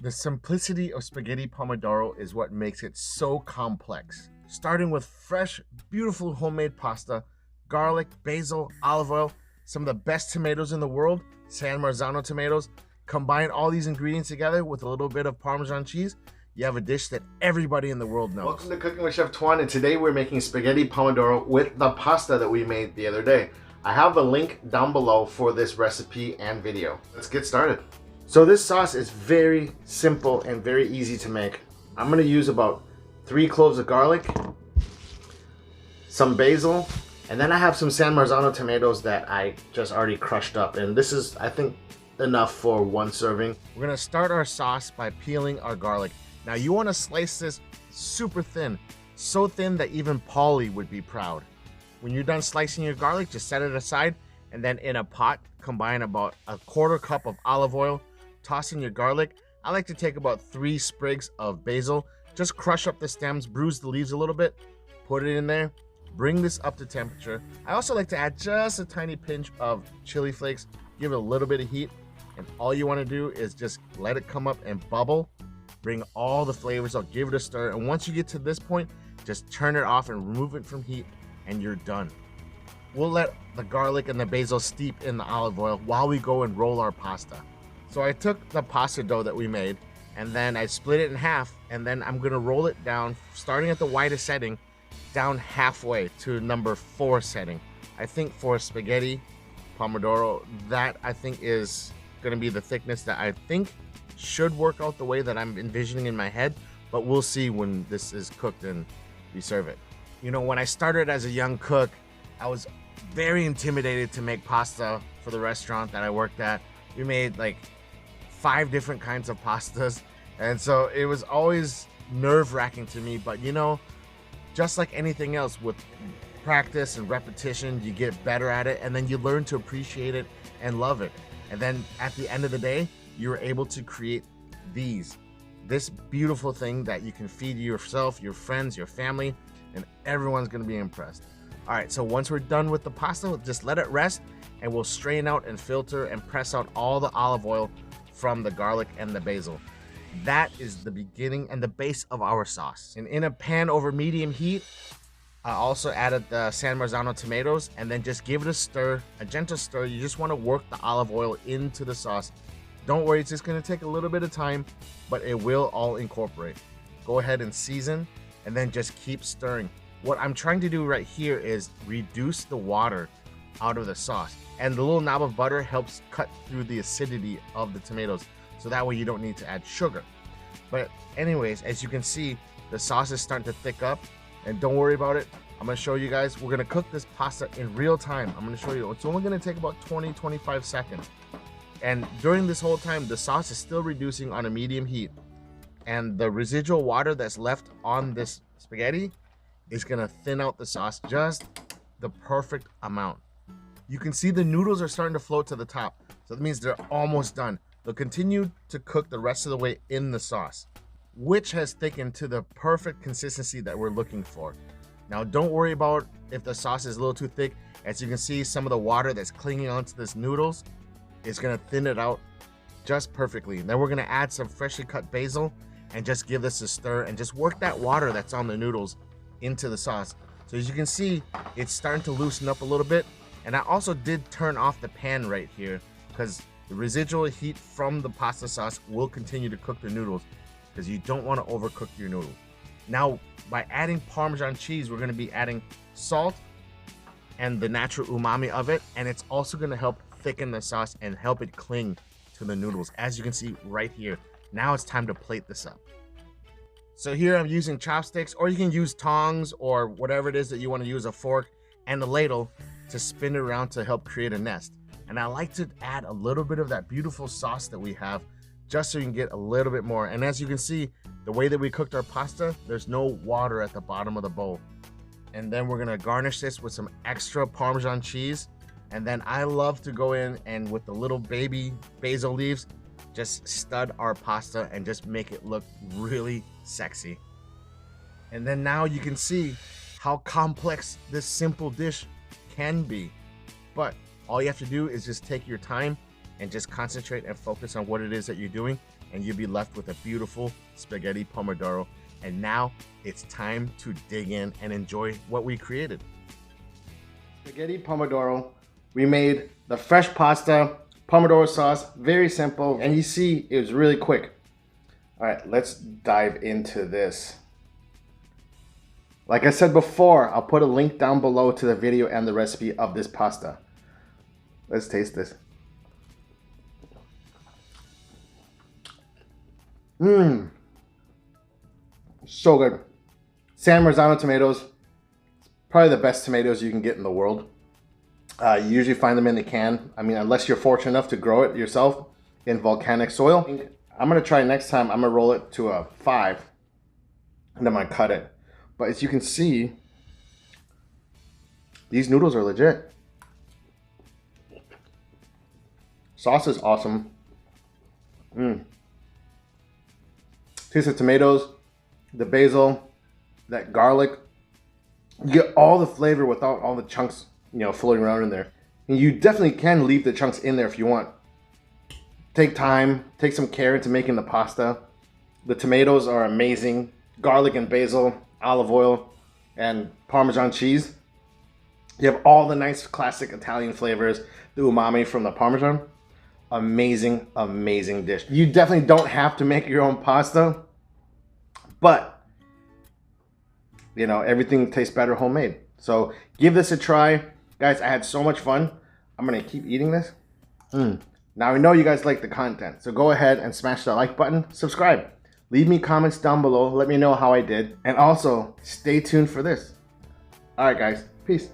The simplicity of spaghetti pomodoro is what makes it so complex. Starting with fresh, beautiful homemade pasta, garlic, basil, olive oil, some of the best tomatoes in the world, San Marzano tomatoes. Combine all these ingredients together with a little bit of Parmesan cheese, you have a dish that everybody in the world knows. Welcome to Cooking with Chef Tuan, and today we're making spaghetti pomodoro with the pasta that we made the other day. I have the link down below for this recipe and video. Let's get started. So this sauce is very simple and very easy to make. I'm gonna use about 3 cloves of garlic, some basil, and then I have some San Marzano tomatoes that I just already crushed up. And this is, I think, enough for 1 serving. We're gonna start our sauce by peeling our garlic. Now you wanna slice this super thin, so thin that even Polly would be proud. When you're done slicing your garlic, just set it aside, and then in a pot, combine about 1/4 cup of olive oil, toss in your garlic. I like to take about 3 sprigs of basil, just crush up the stems, bruise the leaves a little bit, put it in there, bring this up to temperature. I also like to add just a tiny pinch of chili flakes, give it a little bit of heat, and all you want to do is just let it come up and bubble, bring all the flavors out, give it a stir, and once you get to this point, just turn it off and remove it from heat, and you're done. We'll let the garlic and the basil steep in the olive oil while we go and roll our pasta. So I took the pasta dough that we made, and then I split it in half, and then I'm gonna roll it down, starting at the widest setting, down halfway to number 4 setting. I think for spaghetti pomodoro, that I think is gonna be the thickness that I think should work out the way that I'm envisioning in my head, but we'll see when this is cooked and we serve it. You know, when I started as a young cook, I was very intimidated to make pasta for the restaurant that I worked at. We made like 5 different kinds of pastas, and so it was always nerve-wracking to me. But you know, just like anything else, with practice and repetition, you get better at it, and then you learn to appreciate it and love it. And then at the end of the day, you're able to create this beautiful thing that you can feed yourself, your friends, your family, and everyone's gonna be impressed. All right, so once we're done with the pasta, we'll just let it rest, and we'll strain out and filter and press out all the olive oil from the garlic and the basil. That is the beginning and the base of our sauce. And in a pan over medium heat, I also added the San Marzano tomatoes, and then just give it a stir, a gentle stir. You just want to work the olive oil into the sauce. Don't worry, it's just going to take a little bit of time, but it will all incorporate. Go ahead and season, and then just keep stirring. What I'm trying to do right here is reduce the water out of the sauce, and the little knob of butter helps cut through the acidity of the tomatoes, so that way you don't need to add sugar. But anyways, as you can see, the sauce is starting to thick up, and don't worry about it. I'm going to show you guys. We're going to cook this pasta in real time. I'm going to show you. It's only going to take about 20-25 seconds, and during this whole time, the sauce is still reducing on a medium heat, and the residual water that's left on this spaghetti is going to thin out the sauce just the perfect amount. You can see the noodles are starting to float to the top, so that means they're almost done. They'll continue to cook the rest of the way in the sauce, which has thickened to the perfect consistency that we're looking for. Now, don't worry about if the sauce is a little too thick. As you can see, some of the water that's clinging onto this noodles is gonna thin it out just perfectly. And then we're gonna add some freshly cut basil and just give this a stir and just work that water that's on the noodles into the sauce. So as you can see, it's starting to loosen up a little bit. And I also did turn off the pan right here because the residual heat from the pasta sauce will continue to cook the noodles, because you don't want to overcook your noodles. Now, by adding Parmesan cheese, we're going to be adding salt and the natural umami of it, and it's also going to help thicken the sauce and help it cling to the noodles, as you can see right here. Now it's time to plate this up. So here I'm using chopsticks, or you can use tongs or whatever it is that you want to use, a fork and a ladle, to spin it around to help create a nest. And I like to add a little bit of that beautiful sauce that we have, just so you can get a little bit more. And as you can see, the way that we cooked our pasta, there's no water at the bottom of the bowl. And then we're gonna garnish this with some extra Parmesan cheese. And then I love to go in and with the little baby basil leaves, just stud our pasta and just make it look really sexy. And then now you can see how complex this simple dish can be. But all you have to do is just take your time and just concentrate and focus on what it is that you're doing, and you'll be left with a beautiful spaghetti pomodoro. And now it's time to dig in and enjoy what we created. Spaghetti pomodoro. We made the fresh pasta, pomodoro sauce, very simple, and you see it was really quick. All right, let's dive into this. Like I said before, I'll put a link down below to the video and the recipe of this pasta. Let's taste this. Mmm. So good. San Marzano tomatoes. Probably the best tomatoes you can get in the world. You usually find them in the can. I mean, unless you're fortunate enough to grow it yourself in volcanic soil. I'm going to try next time. I'm going to roll it to a 5. And I'm going to cut it. But as you can see, these noodles are legit. Sauce is awesome. Taste the tomatoes, the basil, that garlic. You get all the flavor without all the chunks, you know, floating around in there. And you definitely can leave the chunks in there if you want. Take time, take some care into making the pasta. The tomatoes are amazing. Garlic and basil, olive oil, and Parmesan cheese. You have all the nice classic Italian flavors, the umami from the Parmesan. Amazing, amazing dish. You definitely don't have to make your own pasta, but you know, everything tastes better homemade. So give this a try. Guys, I had so much fun. I'm gonna keep eating this. Now I know you guys like the content, so go ahead and smash that like button, subscribe. Leave me comments down below, let me know how I did, and also stay tuned for this. All right guys, peace.